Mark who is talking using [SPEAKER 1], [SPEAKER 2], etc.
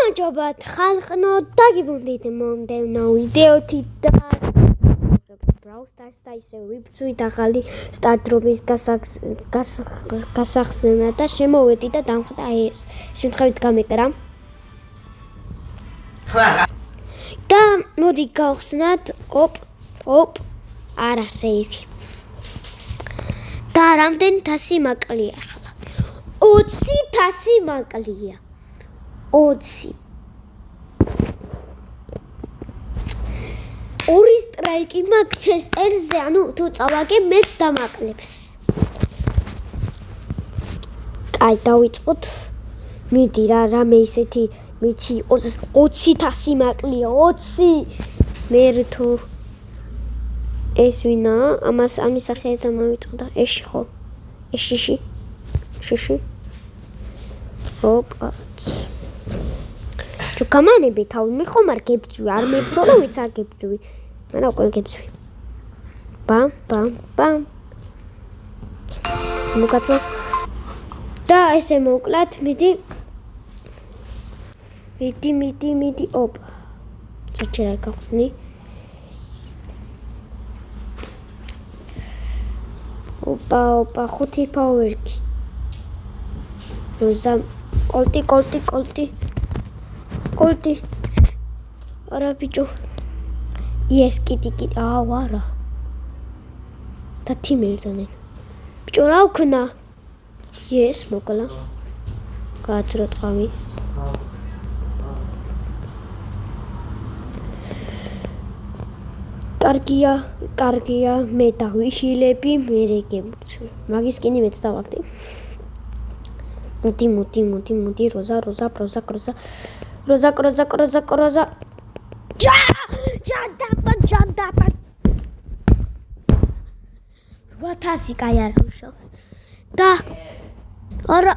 [SPEAKER 1] გამარჯობათ ხალხო, დაგიბრუნდით მომდევნო ვიდეოთი და Brawl Stars და ისე ვიბრძვით ახალი სტარტრობის გასახსნელად და შემოვედი და დამხვდა ეს შემთხვევით გამეკრა და მოდი გავხსნათ არა რეისი და რამდენი თასი მაკლია ახლა 20 თასი მაკლია 20 ორი სტრაიკი მაგ ჩესტერზე, ანუ თუ წავაგე მეც დამაკლებს. აი, დავიწყოთ. მიდი რა, რამე ისეთი მიჩი 20,000 მაკლია, 20. მე თუ ეს ვინა, ამის ახერთა მოვიწყდა. ეში ხო? ეშიში. შეში. ოპა. თუ გამანები თავი მე ხომ არ გებძვი, არ მებძოლო ვიც არ გებძვი. არა უკვე გებძვი. ბამ. მოგაწვა. და ესე მოკლათ, მიდი. ოპა. საჭიროა გავხსნი. ოპა, 5 პაუერკი. როზა კოლტი. არა ბიჭო. Yes, kitty. არა. და თიმერზანენ. ბიჭო რა ვქნა? Yes, მოკლა. გააცრო ტყავი. კარგია, მე დავიშილები, მე რეგებუცვი. მაგის კინი მეც დავაგდი. მოდი, როზა. ჯანდაბა. 800 კაი არ ვშო. და არა